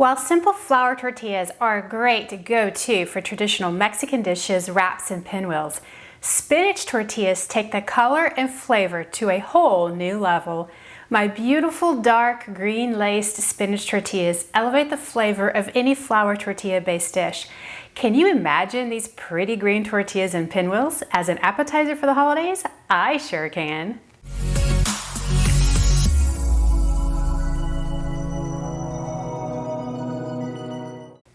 While simple flour tortillas are a great go-to for traditional Mexican dishes, wraps, and pinwheels, spinach tortillas take the color and flavor to a whole new level. My beautiful dark green laced spinach tortillas elevate the flavor of any flour tortilla-based dish. Can you imagine these pretty green tortillas and pinwheels as an appetizer for the holidays? I sure can.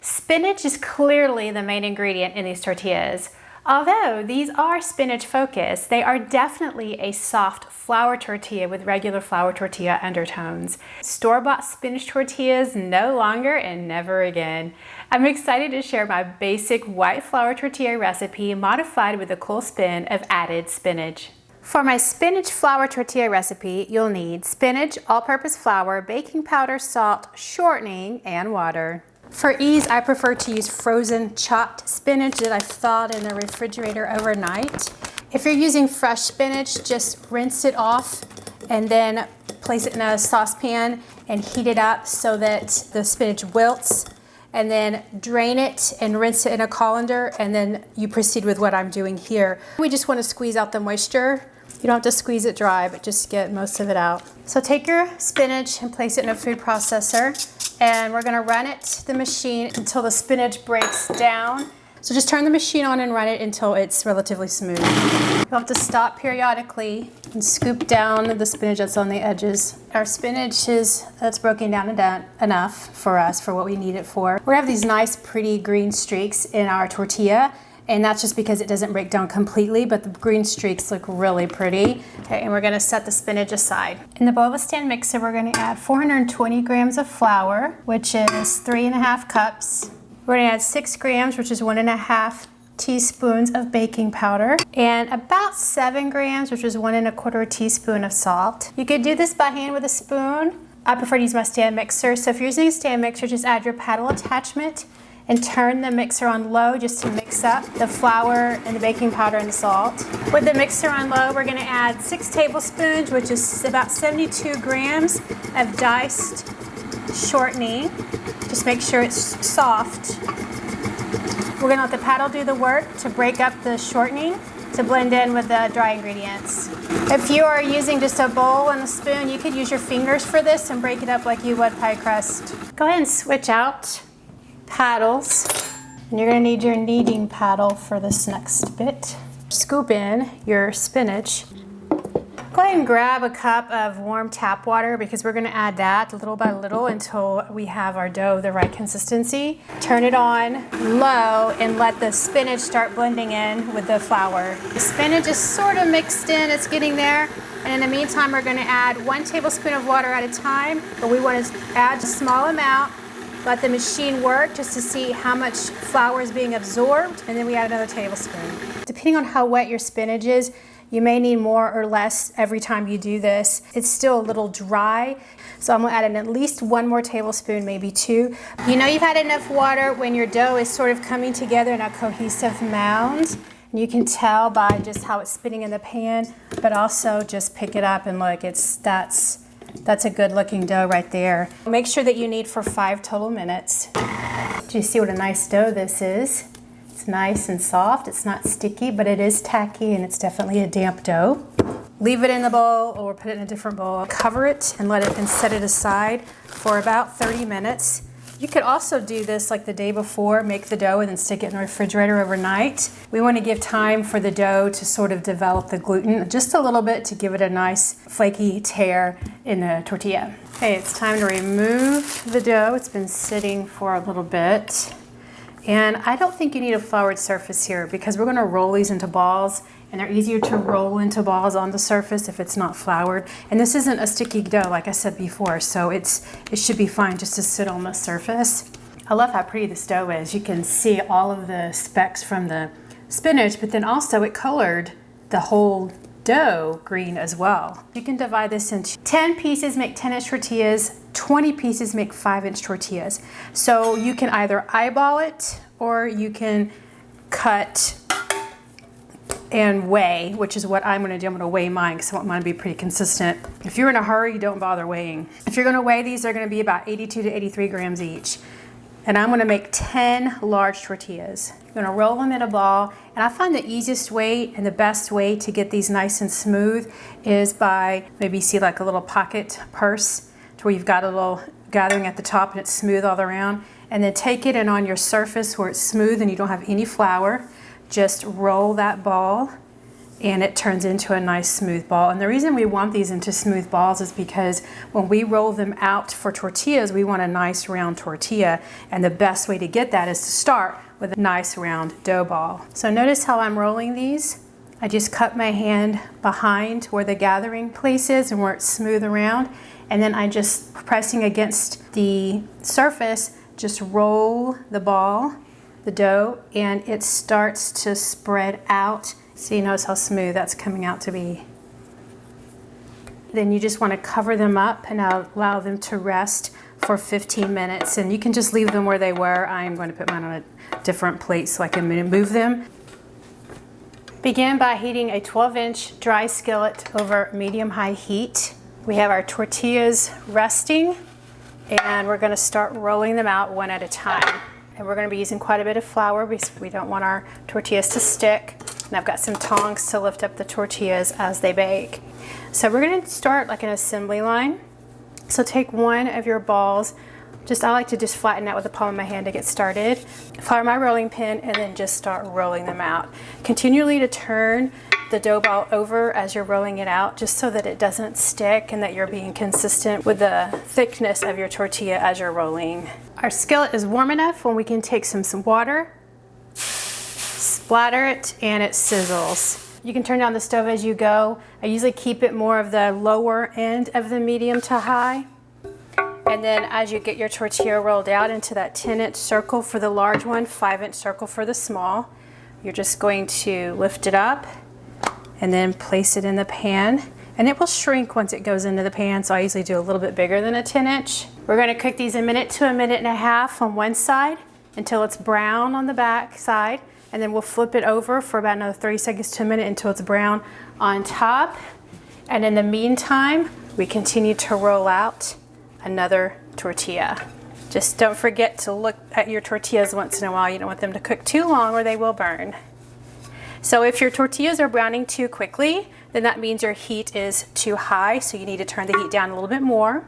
Spinach is clearly the main ingredient in these tortillas. Although these are spinach focused, they are definitely a soft flour tortilla with regular flour tortilla undertones. Store-bought spinach tortillas no longer and never again. I'm excited to share my basic white flour tortilla recipe modified with a cool spin of added spinach. For my spinach flour tortilla recipe, you'll need spinach, all-purpose flour, baking powder, salt, shortening, and water. For ease, I prefer to use frozen chopped spinach that I've thawed in the refrigerator overnight. If you're using fresh spinach, just rinse it off and then place it in a saucepan and heat it up so that the spinach wilts, and then drain it and rinse it in a colander, and then you proceed with what I'm doing here. We just want to squeeze out the moisture. You don't have to squeeze it dry, but just get most of it out. So take your spinach and place it in a food processor, and we're gonna run it to the machine until the spinach breaks down. So just turn the machine on and run it until it's relatively smooth. You'll have to stop periodically and scoop down the spinach that's on the edges. Our spinach that's broken down enough for us for what we need it for. We have these nice pretty green streaks in our tortilla, and that's just because it doesn't break down completely, but the green streaks look really pretty. Okay, and we're gonna set the spinach aside. In the bowl of a stand mixer, we're gonna add 420 grams of flour, which is 3½ cups. We're gonna add 6 grams, which is 1½ teaspoons of baking powder, and about 7 grams, which is 1¼ teaspoon of salt. You could do this by hand with a spoon. I prefer to use my stand mixer, so if you're using a stand mixer, just add your paddle attachment and turn the mixer on low just to mix up the flour and the baking powder and the salt. With the mixer on low, we're gonna add 6 tablespoons, which is about 72 grams of diced shortening. Just make sure it's soft. We're gonna let the paddle do the work to break up the shortening to blend in with the dry ingredients. If you are using just a bowl and a spoon, you could use your fingers for this and break it up like you would pie crust. Go ahead and switch out paddles, and you're going to need your kneading paddle for this next bit. Scoop in your spinach. Go ahead and grab a cup of warm tap water because we're going to add that little by little until we have our dough the right consistency. Turn it on low and let the spinach start blending in with the flour. The spinach is sort of mixed in, it's getting there. And in the meantime, we're going to add 1 tablespoon of water at a time, but we want to add a small amount. Let the machine work just to see how much flour is being absorbed, and then we add another tablespoon. Depending on how wet your spinach is, you may need more or less every time you do this. It's still a little dry, so I'm gonna add in at least 1 more tablespoon, maybe 2. You know you've had enough water when your dough is sort of coming together in a cohesive mound. And you can tell by just how it's spinning in the pan, but also just pick it up and look, that's a good looking dough right there. Make sure that you knead for 5 total minutes. Do you see what a nice dough this is? It's nice and soft, it's not sticky, but it is tacky and it's definitely a damp dough. Leave it in the bowl or put it in a different bowl. Cover it and set it aside for about 30 minutes. You could also do this like the day before, make the dough and then stick it in the refrigerator overnight. We want to give time for the dough to sort of develop the gluten just a little bit to give it a nice flaky tear in the tortilla. Okay, it's time to remove the dough. It's been sitting for a little bit. And I don't think you need a floured surface here because we're going to roll these into balls, and they're easier to roll into balls on the surface if it's not floured. And this isn't a sticky dough like I said before, so it should be fine just to sit on the surface. I love how pretty this dough is. You can see all of the specks from the spinach, but then also it colored the whole dough green as well. You can divide this into 10 pieces, make 10-inch tortillas, 20 pieces make 5-inch tortillas. So you can either eyeball it or you can cut and weigh, which is what I'm gonna do. I'm gonna weigh mine because I want mine to be pretty consistent. If you're in a hurry, don't bother weighing. If you're gonna weigh these, they're gonna be about 82 to 83 grams each. And I'm gonna make 10 large tortillas. I'm gonna roll them in a ball, and I find the easiest way and the best way to get these nice and smooth is by maybe see like a little pocket purse to where you've got a little gathering at the top and it's smooth all around. And then take it, and on your surface where it's smooth and you don't have any flour, just roll that ball and it turns into a nice smooth ball. And the reason we want these into smooth balls is because when we roll them out for tortillas, we want a nice round tortilla. And the best way to get that is to start with a nice round dough ball. So notice how I'm rolling these. I just cut my hand behind where the gathering place is and where it's smooth around. And then I just pressing against the surface, just roll the ball, the dough, and it starts to spread out. So you notice how smooth that's coming out to be. Then you just want to cover them up and allow them to rest for 15 minutes. And you can just leave them where they were. I'm going to put mine on a different plate so I can move them. Begin by heating a 12-inch dry skillet over medium-high heat. We have our tortillas resting, and we're going to start rolling them out one at a time. And we're going to be using quite a bit of flour because we don't want our tortillas to stick. And I've got some tongs to lift up the tortillas as they bake. So we're going to start like an assembly line. So take one of your balls. I like to just flatten out with the palm of my hand to get started. Flour my rolling pin and then just start rolling them out. Continually to turn the dough ball over as you're rolling it out, just so that it doesn't stick and that you're being consistent with the thickness of your tortilla as you're rolling. Our skillet is warm enough when we can take some water, splatter it, and it sizzles. You can turn down the stove as you go. I usually keep it more of the lower end of the medium to high. And then as you get your tortilla rolled out into that 10-inch circle for the large one, 5-inch circle for the small, you're just going to lift it up and then place it in the pan. And it will shrink once it goes into the pan, so I usually do a little bit bigger than a 10-inch. We're going to cook these a minute to a minute and a half on one side until it's brown on the back side. And then we'll flip it over for about another 30 seconds to a minute until it's brown on top. And in the meantime, we continue to roll out another tortilla. Just don't forget to look at your tortillas once in a while. You don't want them to cook too long or they will burn. So if your tortillas are browning too quickly, then that means your heat is too high, so you need to turn the heat down a little bit more.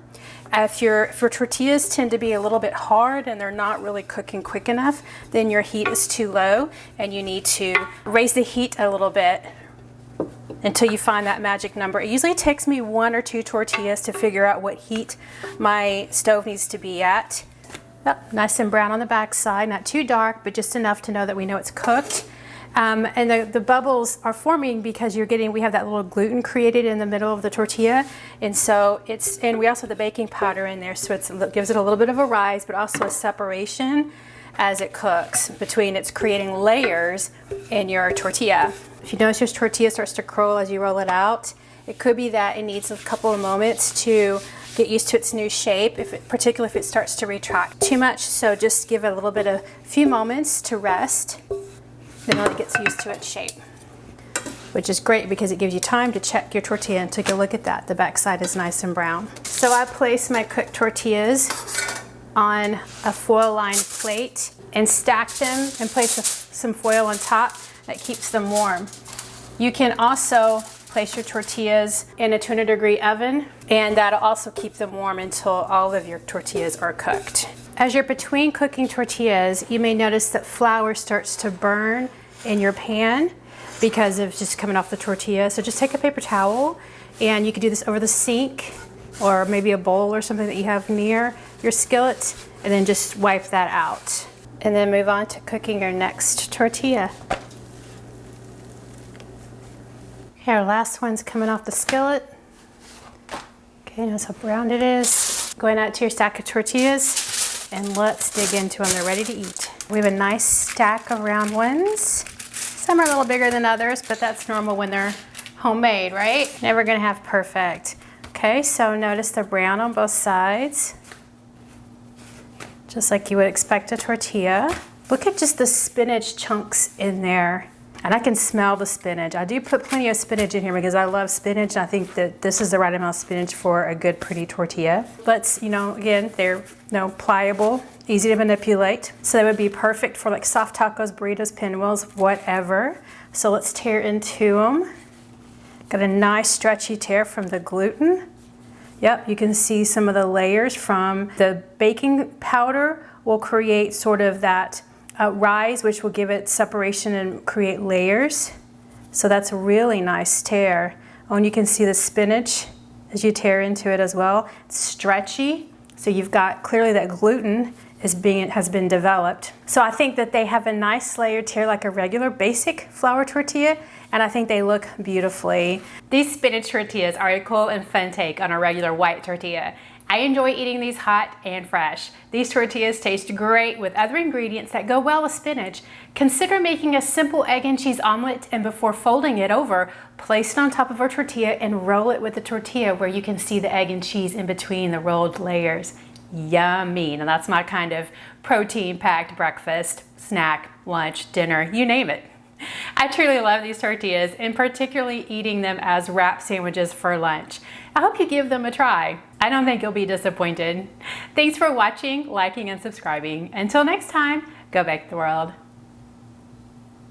If your tortillas tend to be a little bit hard and they're not really cooking quick enough, then your heat is too low and you need to raise the heat a little bit until you find that magic number. It usually takes me 1 or 2 tortillas to figure out what heat my stove needs to be at. Oh, nice and brown on the back side, not too dark, but just enough to know that we know it's cooked. And the bubbles are forming because we have that little gluten created in the middle of the tortilla. And so and we also have the baking powder in there, so it gives it a little bit of a rise, but also a separation as it cooks between it's creating layers in your tortilla. If you notice your tortilla starts to curl as you roll it out, it could be that it needs a couple of moments to get used to its new shape, particularly if it starts to retract too much. So just give it a few moments to rest. Then it gets used to its shape, which is great because it gives you time to check your tortilla and take a look at that. The back side is nice and brown. So I place my cooked tortillas on a foil-lined plate and stack them and place some foil on top that keeps them warm. You can also place your tortillas in a 200-degree oven, and that'll also keep them warm until all of your tortillas are cooked. As you're between cooking tortillas, you may notice that flour starts to burn in your pan because of just coming off the tortilla. So just take a paper towel, and you can do this over the sink or maybe a bowl or something that you have near your skillet, and then just wipe that out. And then move on to cooking your next tortilla. Here, our last one's coming off the skillet. Okay, notice how brown it is. Going out to your stack of tortillas. And let's dig into them. They're ready to eat. We have a nice stack of round ones. Some are a little bigger than others, but that's normal when they're homemade, right? Never gonna have perfect. Okay, so notice the brown on both sides. Just like you would expect a tortilla. Look at just the spinach chunks in there. And I can smell the spinach. I do put plenty of spinach in here because I love spinach. And I think that this is the right amount of spinach for a good, pretty tortilla. But, you know, again, they're pliable, easy to manipulate. So they would be perfect for like soft tacos, burritos, pinwheels, whatever. So let's tear into them. Got a nice stretchy tear from the gluten. Yep, you can see some of the layers from the baking powder will create sort of that rise, which will give it separation and create layers. So that's a really nice tear. Oh, and you can see the spinach as you tear into it as well. It's stretchy, so you've got clearly that gluten has been developed. So I think that they have a nice layered tear like a regular basic flour tortilla, and I think they look beautifully. These spinach tortillas are a cool and fun take on a regular white tortilla. I enjoy eating these hot and fresh. These tortillas taste great with other ingredients that go well with spinach. Consider making a simple egg and cheese omelet, and before folding it over, place it on top of a tortilla and roll it with the tortilla where you can see the egg and cheese in between the rolled layers. Yummy. Now that's my kind of protein-packed breakfast, snack, lunch, dinner, you name it. I truly love these tortillas, and particularly eating them as wrap sandwiches for lunch. I hope you give them a try. I don't think you'll be disappointed. Thanks for watching, liking, and subscribing. Until next time, go bake the world.